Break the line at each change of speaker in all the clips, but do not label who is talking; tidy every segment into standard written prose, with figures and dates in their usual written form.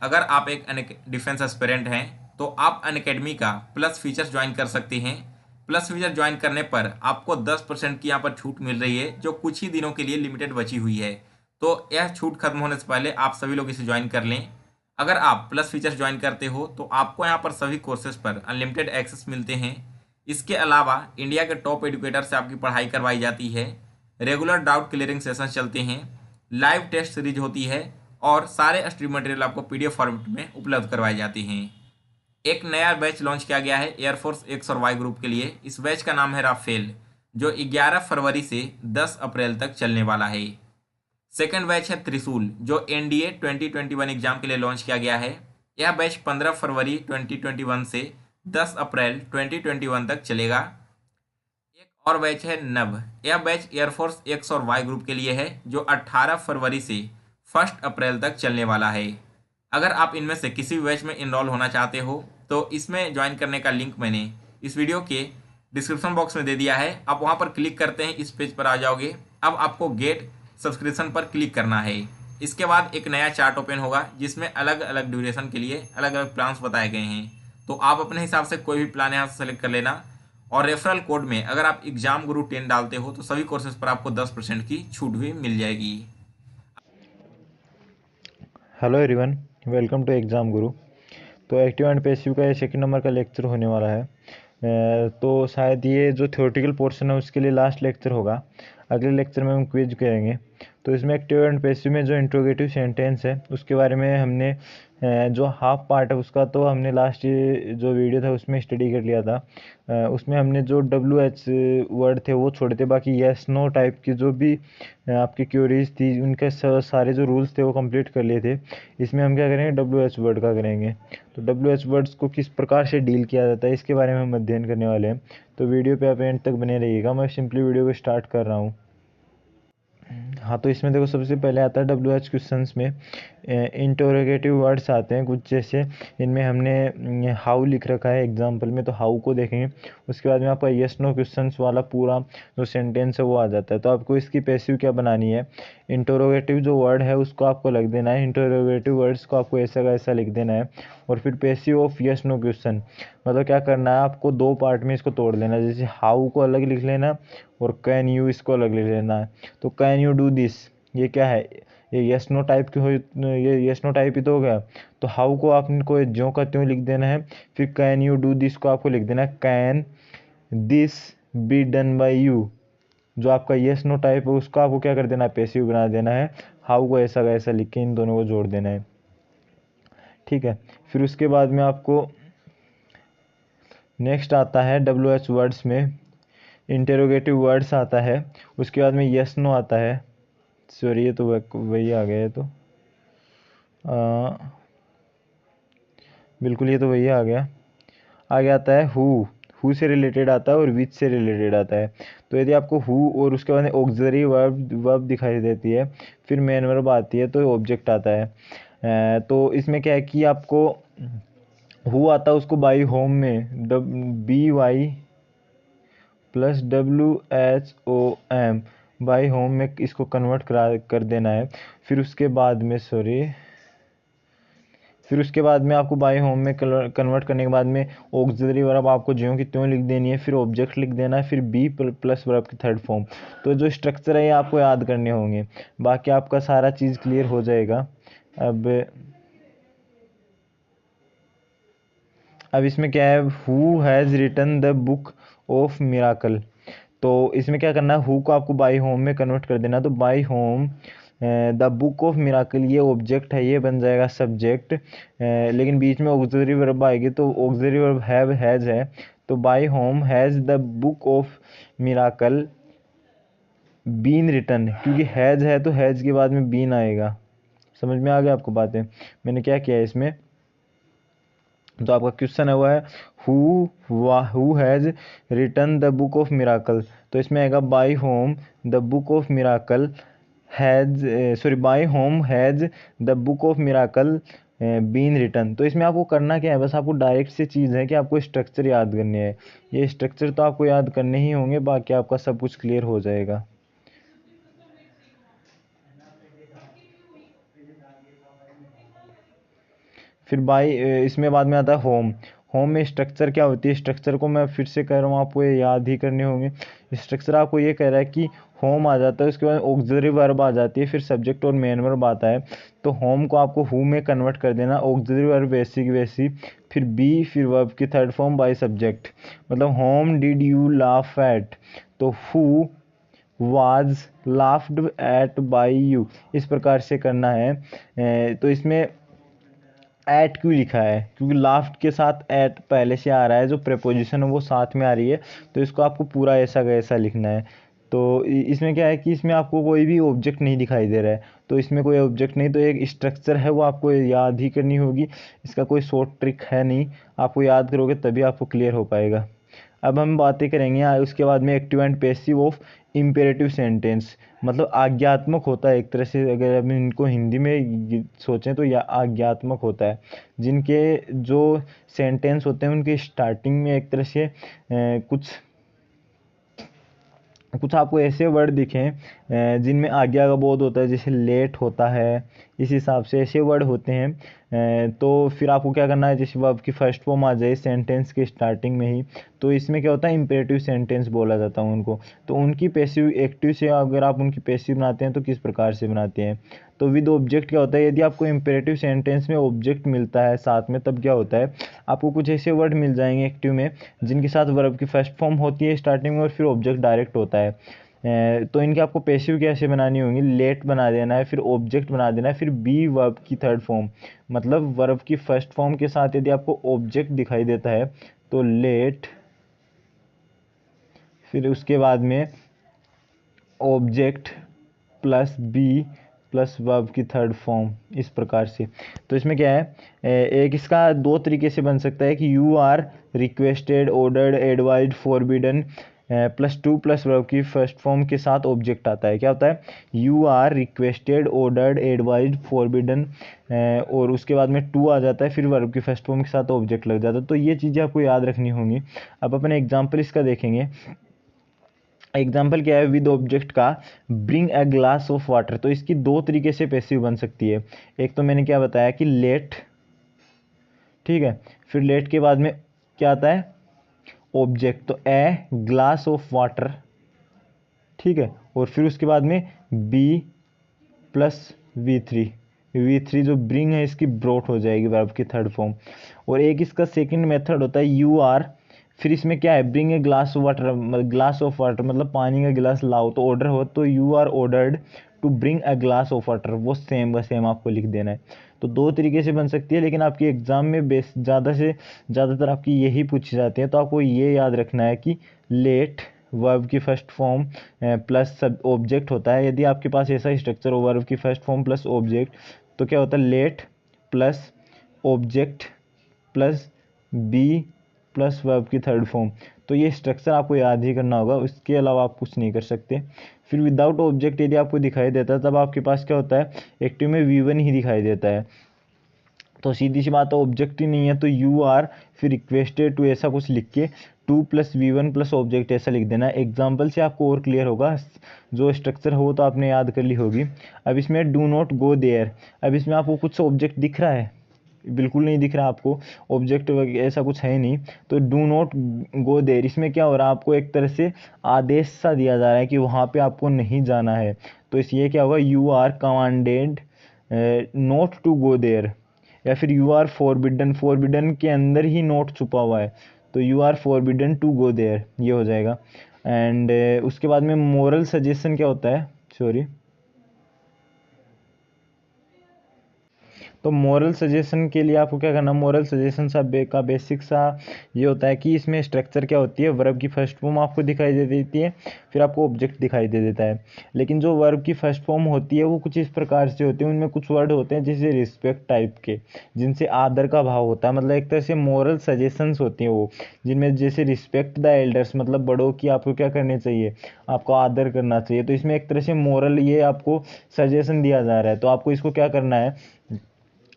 अगर आप एक डिफेंस एस्पिरेंट हैं तो आप अनअकैडमी का प्लस फीचर्स ज्वाइन कर सकते हैं। प्लस फीचर ज्वाइन करने पर आपको 10% की यहाँ पर छूट मिल रही है, जो कुछ ही दिनों के लिए लिमिटेड बची हुई है। तो यह छूट खत्म होने से पहले आप सभी लोग इसे ज्वाइन कर लें। अगर आप प्लस फीचर्स ज्वाइन करते हो तो आपको यहाँ पर सभी कोर्सेज पर अनलिमिटेड एक्सेस मिलते हैं। इसके अलावा इंडिया के टॉप एजुकेटर से आपकी पढ़ाई करवाई जाती है, रेगुलर डाउट क्लियरिंग सेशन चलते हैं, लाइव टेस्ट सीरीज होती है और सारे स्ट्रीम मटेरियल आपको पीडीएफ फॉर्मेट में उपलब्ध करवाए जाते हैं। एक नया बैच लॉन्च किया गया है एयरफोर्स एक्स और वाई ग्रुप के लिए। इस बैच का नाम है राफेल, जो 11 फरवरी से 10 अप्रैल तक चलने वाला है। सेकेंड बैच है त्रिशूल, जो एनडीए 2021 एग्जाम के लिए लॉन्च किया गया है। यह बैच 15 फरवरी 2021 से 10 अप्रैल 2021 तक चलेगा। एक और बैच है नभ। यह बैच एयरफोर्स एक्स और वाई ग्रुप के लिए है, जो 18 फरवरी से 1 अप्रैल तक चलने वाला है। अगर आप इनमें से किसी भी बैच में इनरोल होना चाहते हो तो इसमें ज्वाइन करने का लिंक मैंने इस वीडियो के डिस्क्रिप्शन बॉक्स में दे दिया है। आप वहां पर क्लिक करते हैं इस पेज पर आ जाओगे। अब आपको गेट सब्सक्रिप्शन पर क्लिक करना है। इसके बाद एक नया चार्ट ओपन होगा जिसमें अलग अलग ड्यूरेशन के लिए अलग अलग प्लान्स बताए गए हैं। तो आप अपने हिसाब से कोई भी प्लान यहाँ से सेलेक्ट कर लेना। और रेफरल कोड में अगर आप एग्जाम गुरु 10 डालते हो तो सभी कोर्सेज पर आपको 10% की छूट भी मिल जाएगी।
Hello everyone, welcome to Exam Guru. तो एक्टिव एंड पैसिव का ये सेकंड नंबर का लेक्चर होने वाला है। तो शायद ये जो थ्योरेटिकल पोर्शन है उसके लिए लास्ट लेक्चर होगा। अगले लेक्चर में हम क्विज करेंगे। तो इसमें एक्टिव एंड पैसिव में जो इंट्रोगेटिव सेंटेंस है उसके बारे में हमने जो हाफ पार्ट है उसका तो हमने लास्ट जो वीडियो था उसमें स्टडी कर लिया था। उसमें हमने जो WH वर्ड थे वो छोड़े थे, बाकी यस नो टाइप की जो भी आपकी क्यूरीज थी उनके सारे जो रूल्स थे वो कंप्लीट कर लिए थे। इसमें हम क्या करेंगे, WH वर्ड का करेंगे। तो WH वर्ड्स को किस प्रकार से डील किया जाता है इसके बारे में हम अध्ययन करने वाले हैं। तो वीडियो पे आप एंड तक बने रहिएगा। मैं सिंपली वीडियो को स्टार्ट कर रहा हूँ। हाँ, तो इसमें देखो सबसे पहले आता है WH क्वेश्चंस में इंटरोगेटिव वर्ड्स आते हैं कुछ, जैसे इनमें हमने हाउ लिख रखा है एग्जांपल में, तो हाउ को देखेंगे। उसके बाद में आपका यस नो क्वेश्चंस वाला पूरा जो सेंटेंस है वो आ जाता है। तो आपको इसकी पैसिव क्या बनानी है, इंटरोगेटिव जो वर्ड है उसको आपको लिख देना है, इंटरोगेटिव वर्ड्स को आपको ऐसा का ऐसा लिख देना है। और फिर passive of yes no question, मतलब क्या करना है आपको दो पार्ट में इसको तोड़ लेना है। जैसे हाउ को अलग लिख लेना और कैन यू इसको अलग लिख लेना है। तो कैन यू डू दिस, ये क्या है, ये यस नो टाइप की हो, ये यस नो टाइप ही तो हो गया। तो हाउ को आपको ज्यों का त्यों लिख देना है। फिर कैन यू डू दिस को आपको लिख देना है can this be done by you. जो आपका यस नो टाइप है उसको आपको क्या कर देना है, पैसिव बना देना है। हाउ को ऐसा का ऐसा लिख के इन दोनों को जोड़ देना है, ठीक है। फिर उसके बाद में आपको नेक्स्ट आता है WH वर्ड्स में इंटेरोगेटिव वर्ड्स आता है। उसके बाद में यस नो आता है। सॉरी, ये तो वही आ गया है। तो बिल्कुल ये तो वही आ गया। आगे आता है हु से रिलेटेड आता है और विच से रिलेटेड आता है। तो यदि आपको हु और उसके बाद ऑक्सिलरी वर्ब दिखाई देती है, फिर मेन वर्ब आती है, तो ऑब्जेक्ट आता है। तो इसमें क्या है कि आपको हु आता है उसको बाई होम में BY plus WHOM by home में इसको कन्वर्ट कर देना है। फिर उसके बाद में फिर उसके बाद में आपको बाई होम में कन्वर्ट करने के बाद में ऑक्सिलरी वर्ब आपको ज्यों की त्यों लिख देनी है, फिर ऑब्जेक्ट लिख देना है, फिर बी प्लस वर्ब की थर्ड फॉर्म। तो जो स्ट्रक्चर है ये आपको याद करने होंगे, बाकी आपका सारा चीज़ क्लियर हो जाएगा। अब इसमें क्या है, who has written the book of miracle. तो इसमें क्या करना है, हु को आपको बाई होम में कन्वर्ट कर देना। तो by whom the book of miracle, ये ऑब्जेक्ट है, ये बन जाएगा सब्जेक्ट। लेकिन बीच में ऑक्सिलरी वर्ब आएगी, तो ऑक्सिलरी वर्ब हैव हैज़ है। तो by whom has the book of miracle been written, क्योंकि हैज़ है तो हैज़ के बाद में बीन आएगा। समझ में आ गया आपको बातें। मैंने क्या किया है इसमें, तो आपका क्वेश्चन है हुआ है who has written the book of miracle. तो इसमें आएगा by whom the book of miracle has, sorry, by whom has the book of miracle been written. तो इसमें आपको करना क्या है, बस आपको डायरेक्ट से चीज़ है कि आपको स्ट्रक्चर याद करने हैं। ये स्ट्रक्चर तो आपको याद करने ही होंगे, बाकी आपका सब कुछ क्लियर हो जाएगा। फिर बाई इसमें बाद में आता है होम। होम में स्ट्रक्चर क्या होती है, स्ट्रक्चर को मैं फिर से कह रहा हूँ, आपको ये याद ही करने होंगे। स्ट्रक्चर आपको ये कह रहा है कि होम आ जाता है, उसके बाद ऑक्सिलरी वर्ब आ जाती है, फिर सब्जेक्ट और मेन वर्ब आता है। तो होम को आपको हु में कन्वर्ट कर देना, ऑक्सिलरी वर्ब वैसी की वैसी, फिर बी, फिर वर्ब की थर्ड फॉर्म बाय सब्जेक्ट। मतलब whom did you laugh at, तो who was laughed at by you, इस प्रकार से करना है। तो इसमें एट क्यों लिखा है, क्योंकि लाफ्ट के साथ एट पहले से आ रहा है, जो प्रेपोजिशन है वो साथ में आ रही है, तो इसको आपको पूरा ऐसा का ऐसा लिखना है। तो इसमें क्या है कि इसमें आपको कोई भी ऑब्जेक्ट नहीं दिखाई दे रहा है, तो इसमें कोई ऑब्जेक्ट नहीं, तो एक स्ट्रक्चर है वो आपको याद ही करनी होगी। इसका कोई शॉर्ट ट्रिक है नहीं, आपको याद करोगे तभी आपको क्लियर हो पाएगा। अब हम बातें करेंगे उसके बाद में active and passive of imperative sentence. मतलब आज्ञात्मक होता है एक तरह से, अगर हम इनको हिंदी में सोचें तो या आज्ञात्मक होता है, जिनके जो सेंटेंस होते हैं उनके स्टार्टिंग में एक तरह से कुछ आपको ऐसे वर्ड दिखें जिनमें आज्ञा का बोध होता है, जैसे लेट होता है, इस हिसाब से ऐसे वर्ड होते हैं। तो फिर आपको क्या करना है, जैसे वर्ब की फर्स्ट फॉर्म आ जाए सेंटेंस के स्टार्टिंग में ही, तो इसमें क्या होता है, इंपेरेटिव सेंटेंस बोला जाता है उनको। तो उनकी पैसिव एक्टिव से अगर आप उनकी पैसिव बनाते हैं तो किस प्रकार से बनाते हैं। तो विद ऑब्जेक्ट क्या होता है, यदि आपको इंपेरेटिव सेंटेंस में ऑब्जेक्ट मिलता है साथ में, तब क्या होता है, आपको कुछ ऐसे वर्ड मिल जाएंगे एक्टिव में जिनके साथ वर्ब की फर्स्ट फॉर्म होती है स्टार्टिंग में और फिर ऑब्जेक्ट डायरेक्ट होता है। तो इनके आपको पैसिव कैसे बनानी होंगी, लेट बना देना है, फिर ऑब्जेक्ट बना देना है, फिर बी वर्ब की थर्ड फॉर्म। मतलब वर्ब की फर्स्ट फॉर्म के साथ यदि आपको ऑब्जेक्ट दिखाई देता है तो लेट, फिर उसके बाद में object plus be plus verb की थर्ड फॉर्म, इस प्रकार से। तो इसमें क्या है, एक इसका दो तरीके से बन सकता है कि you are requested, ordered, advised, forbidden plus to plus verb की फर्स्ट फॉर्म के साथ ऑब्जेक्ट आता है। क्या होता है, you are requested, ordered, advised, forbidden, और उसके बाद में टू आ जाता है, फिर वर्ब की फर्स्ट फॉर्म के साथ ऑब्जेक्ट लग जाता है। तो ये चीज़ें आपको याद रखनी होंगी। अब अपने एग्जाम्पल इसका देखेंगे। एग्जाम्पल क्या है विद ऑब्जेक्ट का, bring a glass of water. तो इसकी दो तरीके से पैसिव बन सकती है। एक तो मैंने क्या बताया कि लेट, ठीक है, फिर लेट के बाद में क्या आता है, ऑब्जेक्ट, तो ए ग्लास ऑफ वाटर, ठीक है, और फिर उसके बाद में बी प्लस वी थ्री जो ब्रिंग है इसकी ब्रोट हो जाएगी वर्ब की थर्ड फॉर्म। और एक इसका सेकंड मेथड होता है यू आर, फिर इसमें क्या है, bring a glass water, glass of water मतलब पानी का गिलास लाओ, तो ऑर्डर हो तो you are ordered to bring a glass of water, वो सेम व सेम आपको लिख देना है। तो दो तरीके से बन सकती है, लेकिन आपकी एग्जाम में बेस ज़्यादा से ज़्यादातर आपकी यही पूछी जाती है। तो आपको ये याद रखना है कि लेट वर्ब की फर्स्ट फॉर्म प्लस सब ऑब्जेक्ट होता है। यदि आपके पास ऐसा स्ट्रक्चर हो वर्ब की फर्स्ट फॉर्म प्लस ऑब्जेक्ट, तो क्या होता है, let plus object plus be plus verb की थर्ड फॉर्म। तो ये स्ट्रक्चर आपको याद ही करना होगा, उसके अलावा आप कुछ नहीं कर सकते। फिर विदाउट ऑब्जेक्ट यदि आपको दिखाई देता है, तब आपके पास क्या होता है, एक्टिव में V1 ही दिखाई देता है। तो सीधी सी बात है, ऑब्जेक्ट ही नहीं है, तो यू आर फिर रिक्वेस्टेड टू ऐसा कुछ लिख के two plus V1 plus object ऐसा लिख देना। एग्जाम्पल से आपको और क्लियर होगा, जो स्ट्रक्चर हो तो आपने याद कर ली होगी। अब इसमें डू नॉट गो देयर, अब इसमें आपको कुछ ऑब्जेक्ट दिख रहा है, बिल्कुल नहीं दिख रहा आपको ऑब्जेक्ट, ऐसा कुछ है नहीं। तो डू नॉट गो देयर, इसमें क्या हो रहा है, आपको एक तरह से आदेश सा दिया जा रहा है कि वहाँ पे आपको नहीं जाना है। तो इसलिए क्या होगा, you are commanded not to go there, या फिर यू आर फॉरबिडन, फॉरबिडन के अंदर ही नोट छुपा हुआ है, तो you are forbidden to go there, ये हो जाएगा। एंड उसके बाद में मोरल सजेशन क्या होता है, सॉरी, तो मोरल सजेशन के लिए आपको क्या करना, मोरल सजेशन का बेसिक सा ये होता है कि इसमें स्ट्रक्चर क्या होती है, वर्ब की फर्स्ट फॉर्म आपको दिखाई दे देती है, फिर आपको ऑब्जेक्ट दिखाई दे देता है। लेकिन जो वर्ब की फर्स्ट फॉर्म होती है वो कुछ इस प्रकार से होती है, उनमें कुछ वर्ड होते हैं जैसे रिस्पेक्ट टाइप के, जिनसे आदर का भाव होता है, मतलब एक तरह से मोरल सजेशंस होती हैं वो, जिनमें जैसे रिस्पेक्ट द एल्डर्स, मतलब बड़ों की आपको क्या करनी चाहिए, आपको आदर करना चाहिए। तो इसमें एक तरह से मोरल ये आपको सजेशन दिया जा रहा है। तो आपको इसको क्या करना है,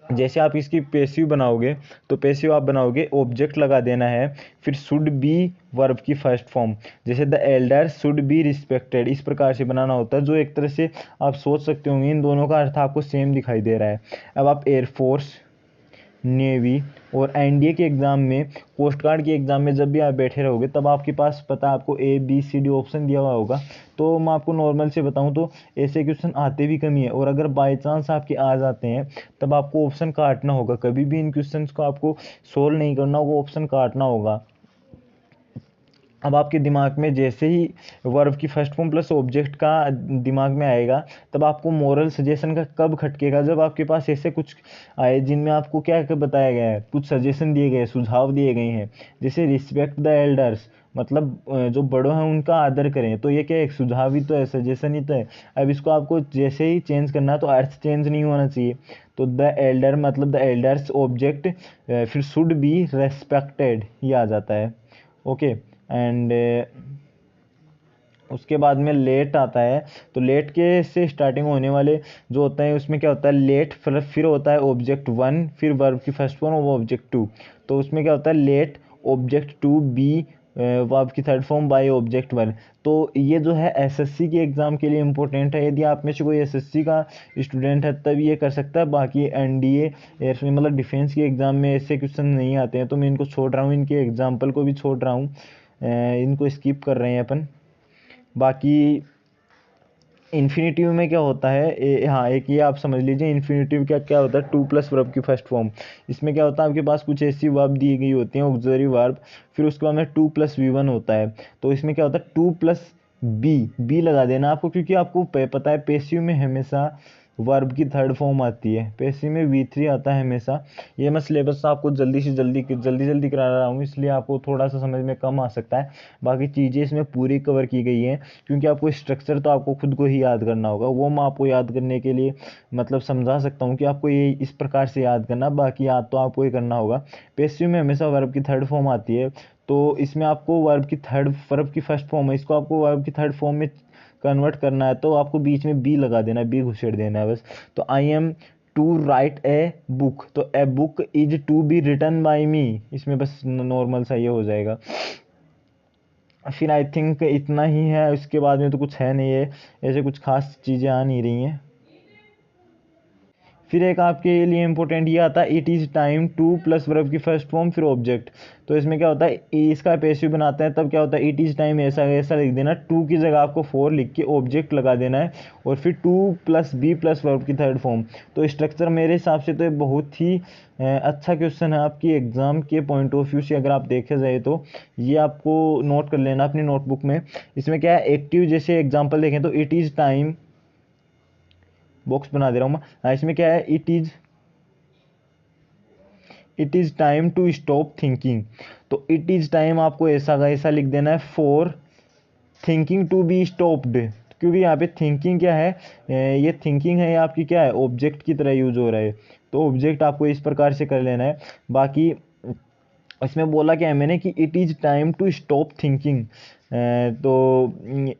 जैसे आप इसकी पैसिव बनाओगे, तो पैसिव आप बनाओगे ऑब्जेक्ट लगा देना है, फिर शुड बी वर्ब की फर्स्ट फॉर्म, जैसे the Elder should be respected, इस प्रकार से बनाना होता है। जो एक तरह से आप सोच सकते होंगे इन दोनों का अर्थ आपको सेम दिखाई दे रहा है। अब आप एयरफोर्स नेवी और एनडीए के एग्ज़ाम में, कोस्ट गार्ड के एग्ज़ाम में जब भी आप बैठे रहोगे तब आपके पास पता है आपको A B C D option दिया हुआ होगा। तो मैं आपको नॉर्मल से बताऊं तो ऐसे क्वेश्चन आते भी कमी है, और अगर बाई चांस आपके आ जाते हैं तब आपको ऑप्शन काटना होगा। कभी भी इन क्वेश्चंस को आपको सोल्व नहीं करना होगा, ऑप्शन काटना होगा। अब आपके दिमाग में जैसे ही वर्ब की फर्स्ट फॉर्म प्लस ऑब्जेक्ट का दिमाग में आएगा, तब आपको मोरल सजेशन का कब खटकेगा, जब आपके पास ऐसे कुछ आए जिनमें आपको क्या क्या बताया गया है, कुछ सजेशन दिए गए, सुझाव दिए गए हैं। जैसे रिस्पेक्ट द एल्डर्स, मतलब जो बड़ों हैं उनका आदर करें, तो ये क्या एक सुझाव ही तो है, सजेशन ही तो है। अब इसको आपको जैसे ही चेंज करना है तो अर्थ चेंज नहीं होना चाहिए। तो द एल्डर मतलब द एल्डर्स ऑब्जेक्ट फिर शुड बी रेस्पेक्टेड ही आ जाता है। ओके, एंड उसके बाद में लेट आता है। तो लेट के से स्टार्टिंग होने वाले जो होता है उसमें क्या होता है, लेट फिर होता है ऑब्जेक्ट 1, फिर वर्ब की फर्स्ट फॉर्म और ऑब्जेक्ट 2। तो उसमें क्या होता है, लेट ऑब्जेक्ट 2 बी वर्ब की थर्ड फॉर्म बाय ऑब्जेक्ट 1। तो ये जो है एसएससी के एग्ज़ाम के लिए इंपॉर्टेंट है। यदि आप में से कोई एसएससी का स्टूडेंट है तब ये कर सकता है। बाकी एनडीए एयरफोर्स मतलब डिफेंस के एग्ज़ाम में ऐसे क्वेश्चन नहीं आते हैं, तो मैं इनको छोड़ रहा हूँ, इनके एग्जाम्पल को भी छोड़ रहा हूँ, इनको स्किप कर रहे हैं अपन। बाकी इन्फिनेटिव में क्या होता है, हाँ एक ये आप समझ लीजिए, इन्फिनेटिव क्या क्या होता है, 2 प्लस वर्ब की फर्स्ट फॉर्म। इसमें क्या होता है, आपके पास कुछ ऐसी वर्ब दी गई होती हैं ऑक्सिलरी वर्ब, फिर उसके बाद में 2 प्लस V1 होता है। तो इसमें क्या होता है, 2 प्लस बी लगा देना आपको, क्योंकि आपको पता है पैसिव में हमेशा वर्ब की थर्ड फॉर्म आती है, पैसिव में V3 आता है हमेशा। ये मैं सिलेबस आपको जल्दी करा रहा हूँ, इसलिए आपको थोड़ा सा समझ में कम आ सकता है। बाकी चीज़ें इसमें पूरी कवर की गई हैं, क्योंकि आपको स्ट्रक्चर तो आपको खुद को ही याद करना होगा। वो मैं आपको याद करने के लिए मतलब समझा सकता हूँ कि आपको ये इस प्रकार से याद करना, बाकी याद तो आपको ही करना होगा। पैसिव में हमेशा वर्ब की थर्ड फॉर्म आती है, तो इसमें आपको वर्ब की फर्स्ट फॉर्म है, इसको आपको वर्ब की थर्ड फॉर्म में कन्वर्ट करना है, तो आपको बीच में बी लगा देना है, बी घुसेड़ देना है बस। तो I am to write a book, तो a book is to be written by me, इसमें बस नॉर्मल सा ये हो जाएगा। फिर आई थिंक इतना ही है, उसके बाद में तो कुछ है नहीं है, ऐसे कुछ खास चीज़ें आ नहीं रही हैं। फिर एक आपके लिए इंपॉर्टेंट ये आता है, it is time to plus verb की फर्स्ट फॉर्म फिर ऑब्जेक्ट। तो इसमें क्या होता है, इसका पैसिव बनाते हैं तब क्या होता है, इट इज़ टाइम ऐसा ऐसा लिख देना, टू की जगह आपको 4 लिख के ऑब्जेक्ट लगा देना है, और फिर 2 प्लस बी प्लस वर्ब की थर्ड फॉर्म। तो स्ट्रक्चर मेरे हिसाब से तो ये बहुत ही अच्छा क्वेश्चन है आपकी एग्जाम के पॉइंट ऑफ व्यू से, अगर आप देखे जाए तो ये आपको नोट कर लेना अपनी नोटबुक में। इसमें क्या है, एक्टिव जैसे एग्जाम्पल देखें तो इट इज़ टाइम, बॉक्स बना दे रहा हूँ मैं, इसमें क्या है, it is time to stop thinking. तो इट इज़ टाइम आपको ऐसा का ऐसा लिख देना है, for thinking to be stopped, क्योंकि यहाँ पे थिंकिंग क्या है, ये थिंकिंग है, ये आपकी क्या है, ऑब्जेक्ट की तरह यूज हो रहा है। तो ऑब्जेक्ट आपको इस प्रकार से कर लेना है। बाकी इसमें बोला क्या है मैंने कि it is time to stop thinking, तो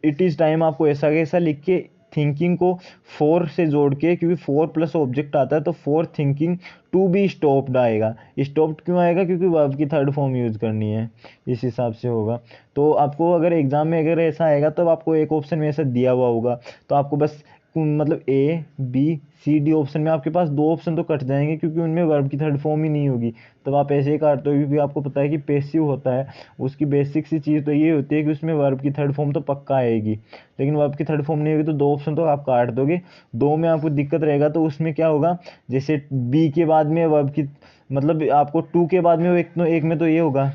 इट इज़ टाइम आपको ऐसा कैसा लिख के थिंकिंग को 4 से जोड़ के, क्योंकि 4 प्लस ऑब्जेक्ट आता है तो 4 थिंकिंग टू बी स्टॉप्ड आएगा। स्टॉप्ड क्यों आएगा, क्योंकि वर्ब की थर्ड फॉर्म यूज़ करनी है, इस हिसाब से होगा। तो आपको अगर एग्जाम में अगर ऐसा आएगा तब आपको एक ऑप्शन में ऐसा दिया हुआ होगा, तो आपको बस मतलब A B C D option में आपके पास 2 ऑप्शन तो कट जाएंगे, क्योंकि उनमें वर्ब की थर्ड फॉर्म ही नहीं होगी। तब आप ऐसे ही काटते हो, क्योंकि आपको पता है कि पैसिव होता है, उसकी बेसिक सी चीज़ तो ये होती है कि उसमें वर्ब की थर्ड फॉर्म तो पक्का आएगी, लेकिन वर्ब की थर्ड फॉर्म नहीं होगी तो 2 ऑप्शन तो आप काट दोगे। 2 में आपको दिक्कत रहेगा, तो उसमें क्या होगा, जैसे बी के बाद में वर्ब की मतलब आपको 2 के बाद में एक में तो ये होगा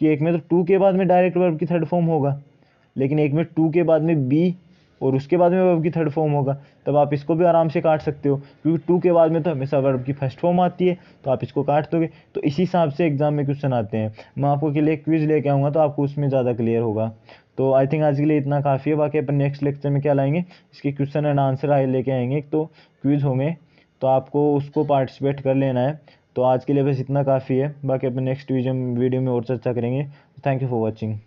कि एक में तो 2 के बाद में डायरेक्ट वर्ब की थर्ड फॉर्म होगा, लेकिन एक में 2 के बाद में बी और उसके बाद में वर्ब की थर्ड फॉर्म होगा। तब आप इसको भी आराम से काट सकते हो, क्योंकि 2 के बाद में तो हमेशा वर्ब की फर्स्ट फॉर्म आती है, तो आप इसको काट दोगे। तो इसी हिसाब से एग्जाम में क्वेश्चन आते हैं। मैं आपको के लिए क्विज लेके आऊँगा, तो आपको उसमें ज़्यादा क्लियर होगा। तो आई थिंक आज के लिए इतना काफ़ी है। बाकी अपन नेक्स्ट लेक्चर में क्या लाएंगे, इसके क्वेश्चन एंड आंसर आए लेके आएंगे, एक तो क्विज होंगे, तो आपको उसको पार्टिसिपेट कर लेना है। तो आज के लिए बस इतना काफ़ी है, बाकी अपन नेक्स्ट वीडियो में और चर्चा करेंगे। Thank you for watching.